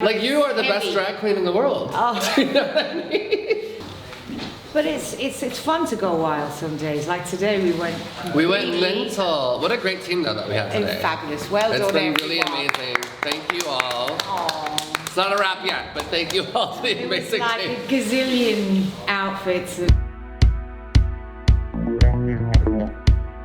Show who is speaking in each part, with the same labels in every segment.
Speaker 1: Like, you are the best drag queen in the world.
Speaker 2: Oh.
Speaker 1: You know what I mean?
Speaker 2: But it's fun to go wild some days. Like today we went
Speaker 1: mental. What a great team though that we have today.
Speaker 2: Fabulous. Well done,
Speaker 1: It's been really
Speaker 2: everyone.
Speaker 1: amazing. Thank you all.
Speaker 2: Aww.
Speaker 1: It's not a wrap yet, but thank you all for the
Speaker 2: It was
Speaker 1: amazing
Speaker 2: like
Speaker 1: team.
Speaker 2: a gazillion outfits.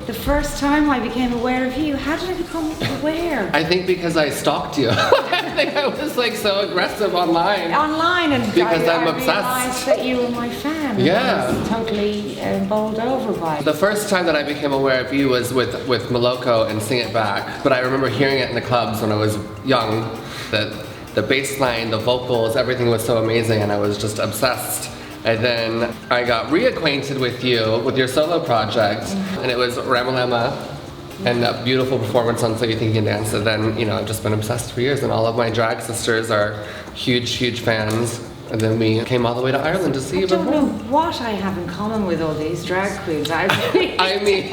Speaker 2: The first time I became aware of you, how did I become aware?
Speaker 1: I think because I stalked you. I think I was like so aggressive online.
Speaker 2: Online, and
Speaker 1: Because I'm
Speaker 2: I
Speaker 1: obsessed.
Speaker 2: realized that you were my fan.
Speaker 1: Yeah.
Speaker 2: I was totally bowled over by it.
Speaker 1: The first time that I became aware of you was with Moloko and Sing It Back. But I remember hearing it in the clubs when I was young. That the bass line, the vocals, everything was so amazing, and I was just obsessed. And then I got reacquainted with you, with your solo project, and it was Ramalama, and that beautiful performance on So You Think You Can Dance. And then, you know, I've just been obsessed for years, and all of my drag sisters are huge, huge fans. And then we came all the way to Ireland to see you
Speaker 2: I don't
Speaker 1: perform.
Speaker 2: know what I have in common with all these drag queens.
Speaker 1: I mean,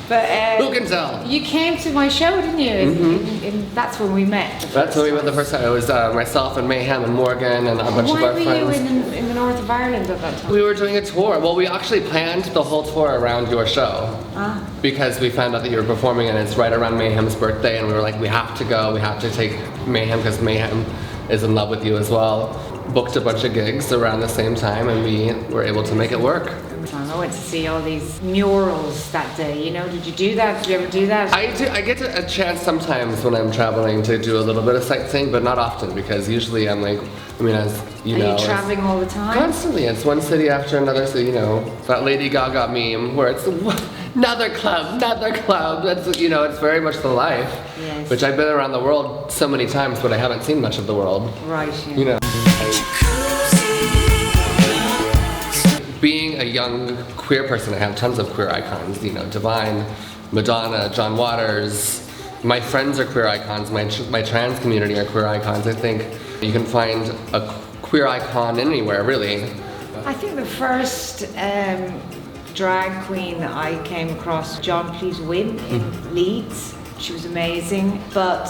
Speaker 2: but
Speaker 1: who can tell?
Speaker 2: you came to my show, didn't you? That's when we met.
Speaker 1: That's when we met the first time. It was myself and Mayhem and Morgan and a bunch of
Speaker 2: Why
Speaker 1: our
Speaker 2: were
Speaker 1: friends.
Speaker 2: you in the north of Ireland at that time?
Speaker 1: We were doing a tour. Well, we actually planned the whole tour around your show. Because we found out that you were performing, and it's right around Mayhem's birthday, and we were like, we have to go, we have to take Mayhem, because Mayhem is in love with you as well. Booked a bunch of gigs around the same time, and we were able to make it work.
Speaker 2: I went to see all these murals that day, you know, did you do that? Did you ever do that?
Speaker 1: I do. I get a chance sometimes when I'm traveling to do a little bit of sightseeing, but not often, because usually I'm like, I mean, as you know.
Speaker 2: Are you traveling all the time?
Speaker 1: Constantly. It's one city after another, so you know, that Lady Gaga meme where it's another club. That's, you know, it's very much the life.
Speaker 2: Yes.
Speaker 1: Which I've been around the world so many times, but I haven't seen much of the world.
Speaker 2: Right, yeah.
Speaker 1: You know. Being a young queer person, I have tons of queer icons, you know, Divine, Madonna, John Waters. My friends are queer icons, my trans community are queer icons. I think you can find a queer icon anywhere, really.
Speaker 2: I think the first drag queen that I came across, John Please Win in Leeds. She was amazing, but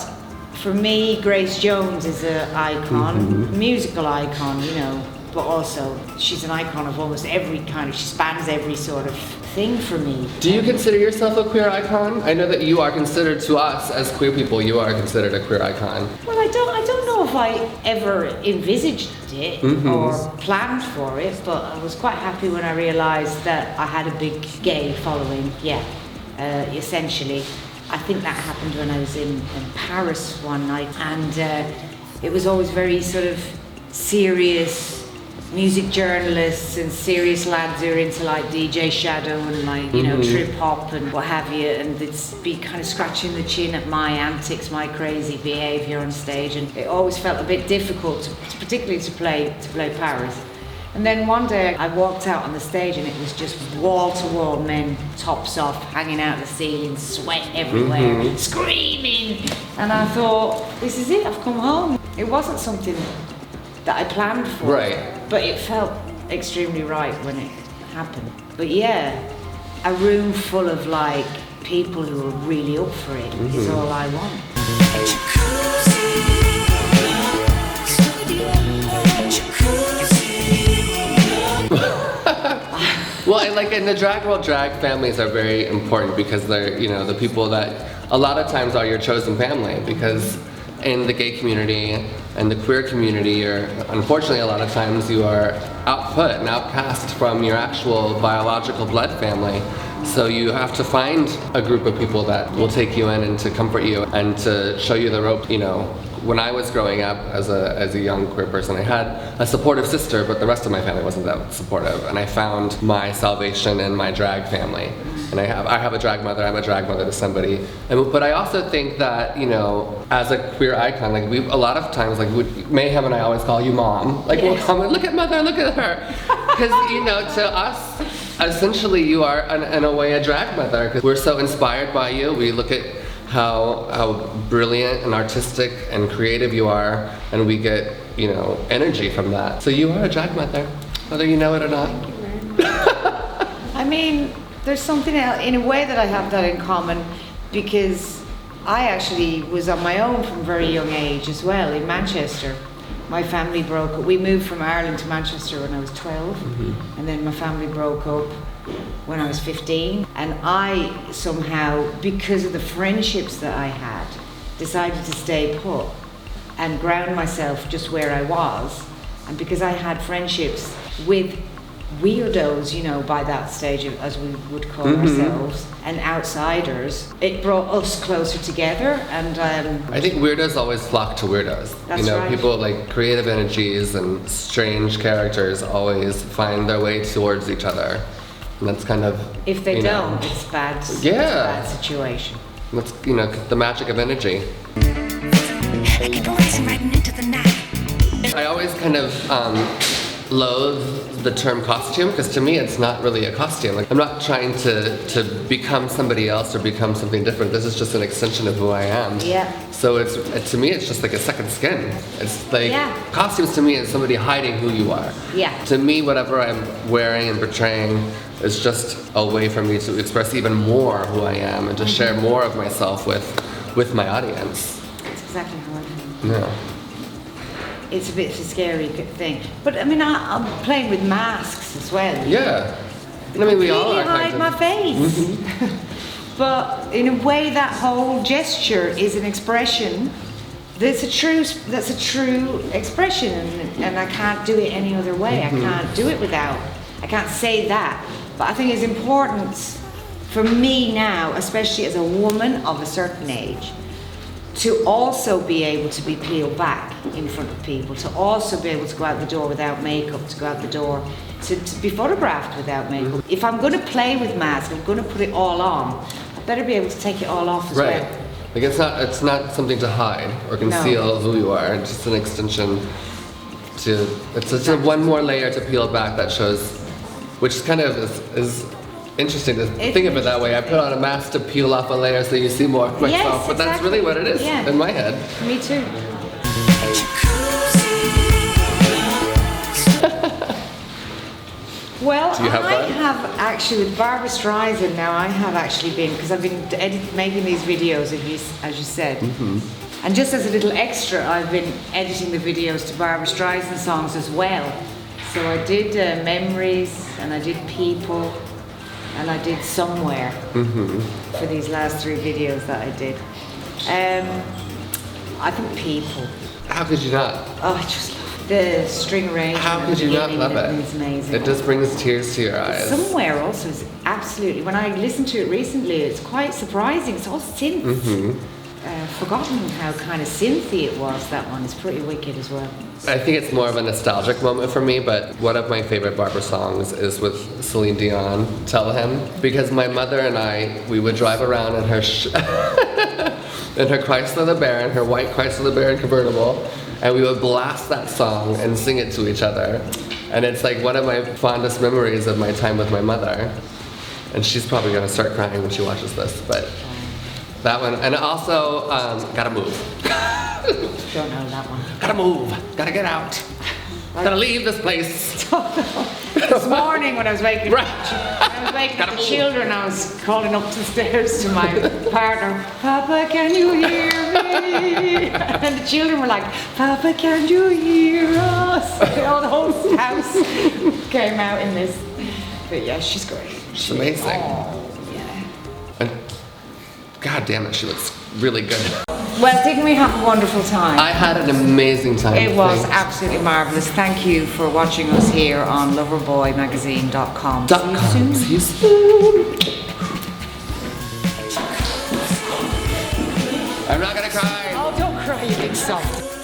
Speaker 2: for me, Grace Jones is an icon, musical icon, you know. But also, she's an icon of almost every kind of, she spans every sort of thing for me.
Speaker 1: Do you consider yourself a queer icon? I know that you are considered, to us as queer people, you are considered a queer icon.
Speaker 2: Well, I don't know if I ever envisaged it or planned for it, but I was quite happy when I realised that I had a big gay following, essentially. I think that happened when I was in Paris one night, and it was always very sort of serious music journalists and serious lads who are into like DJ Shadow and like, you know, trip hop and what have you, and they'd be kind of scratching the chin at my antics, my crazy behaviour on stage, and it always felt a bit difficult, particularly to play Paris. And then one day I walked out on the stage and it was just wall-to-wall men, tops off, hanging out the ceiling, sweat everywhere, screaming. And I thought, this is it, I've come home. It wasn't something that I planned for, but it felt extremely right when it happened. But yeah, a room full of like people who are really up for it is all I want.
Speaker 1: Well, and like in the drag world, drag families are very important because they're, you know, the people that a lot of times are your chosen family, because in the gay community and the queer community, or unfortunately a lot of times you are output and outcast from your actual biological blood family. So you have to find a group of people that will take you in and to comfort you and to show you the rope. You know, when I was growing up as a young queer person, I had a supportive sister, but the rest of my family wasn't that supportive. And I found my salvation in my drag family. And I have a drag mother. I'm a drag mother to somebody. But I also think that, you know, as a queer icon, like a lot of times, like Mayhem and I always call you mom. Like we'll come and look at mother, look at her, because you know, to us, essentially you are in a way a drag mother, because we're so inspired by you. We look at how brilliant and artistic and creative you are, and we get, you know, energy from that. So you are a drag mother, whether you know it or not.
Speaker 2: Thank you very much. I mean, there's something else, in a way that I have that in common, because I actually was on my own from a very young age as well in Manchester. My family broke up. We moved from Ireland to Manchester when I was 12, and then my family broke up when I was 15. And I somehow, because of the friendships that I had, decided to stay put and ground myself just where I was. And because I had friendships with weirdos, you know, by that stage, as we would call ourselves, and outsiders, it brought us closer together. And
Speaker 1: I think weirdos always flock to weirdos.
Speaker 2: That's
Speaker 1: you know,
Speaker 2: right.
Speaker 1: people like creative energies and strange characters always find their way towards each other. And that's kind of,
Speaker 2: if they
Speaker 1: you know,
Speaker 2: don't, it's bad. It's
Speaker 1: Yeah.
Speaker 2: a bad situation.
Speaker 1: that's, you know, the magic of energy.
Speaker 3: I keep racing right into the night.
Speaker 1: I always kind of loathe the term costume, because to me it's not really a costume. Like, I'm not trying to become somebody else or become something different. This is just an extension of who I am.
Speaker 2: Yeah.
Speaker 1: So to me it's just like a second skin. It's like
Speaker 2: Yeah.
Speaker 1: costumes to me is somebody hiding who you are.
Speaker 2: Yeah.
Speaker 1: To me, whatever I'm wearing and portraying is just a way for me to express even more who I am and to share more of myself with my audience.
Speaker 2: That's exactly how I feel.
Speaker 1: Yeah.
Speaker 2: It's a bit of a scary thing. But I mean, I'm playing with masks as well.
Speaker 1: Yeah. I mean, we all are
Speaker 2: hide
Speaker 1: kind
Speaker 2: my
Speaker 1: of.
Speaker 2: face. But in a way, that whole gesture is an expression. That's a true expression, and I can't do it any other way. I can't do it without. I can't say that. But I think it's important for me now, especially as a woman of a certain age, to also be able to be peeled back in front of people, to also be able to go out the door without makeup, to go out the door, to be photographed without makeup. If I'm going to play with masks, I'm going to put it all on, I better be able to take it all off as
Speaker 1: Right.
Speaker 2: well.
Speaker 1: Like it's not something to hide or conceal who you are. It's just an extension to. It's just one more layer to peel back that shows, which kind of is interesting to think of it that way. I put on a mask to peel off a layer so you see more of myself,
Speaker 2: Yes,
Speaker 1: but that's really what it is in my head.
Speaker 2: Me too. Well,
Speaker 1: Do you have
Speaker 2: I
Speaker 1: fun?
Speaker 2: have actually, with Barbara Streisand now, I have actually been, because I've been making these videos, as you said. And just as a little extra, I've been editing the videos to Barbara Streisand songs as well. So I did Memories, and I did People, and I did Somewhere for these last 3 videos that I did. I think People.
Speaker 1: How could you not?
Speaker 2: Oh, I just love the string arrangement.
Speaker 1: How could you not love it?
Speaker 2: It's amazing.
Speaker 1: It just brings tears to your eyes.
Speaker 2: Somewhere also is absolutely. When I listened to it recently, it's quite surprising. It's all synth. Forgotten how kind of synthy it was. That one is pretty wicked as well.
Speaker 1: I think it's more of a nostalgic moment for me, but one of my favorite Barbara songs is with Celine Dion, Tell Him, because my mother and we would drive around in her in her Chrysler LeBaron, her white Chrysler LeBaron convertible, and we would blast that song and sing it to each other. And it's like one of my fondest memories of my time with my mother. And she's probably gonna start crying when she watches this, but that one, and also Gotta Move.
Speaker 2: Don't know that one.
Speaker 1: Gotta move, gotta get out, gotta leave this place.
Speaker 2: This morning when I was waking
Speaker 1: Right.
Speaker 2: up the children, I was calling up the stairs to my partner, Papa, can you hear me? And the children were like, Papa, can you hear us? The whole house came out in this. But yeah, she's great.
Speaker 1: She's amazing.
Speaker 2: Oh, yeah.
Speaker 1: And God damn it, she looks really good.
Speaker 2: Well, didn't we have a wonderful time?
Speaker 1: I had an amazing time.
Speaker 2: It was
Speaker 1: Thanks.
Speaker 2: absolutely marvellous. Thank you for watching us here on loverboymagazine.com. See you soon.
Speaker 1: See you soon. I'm not gonna cry.
Speaker 2: Oh, don't cry, you big soft.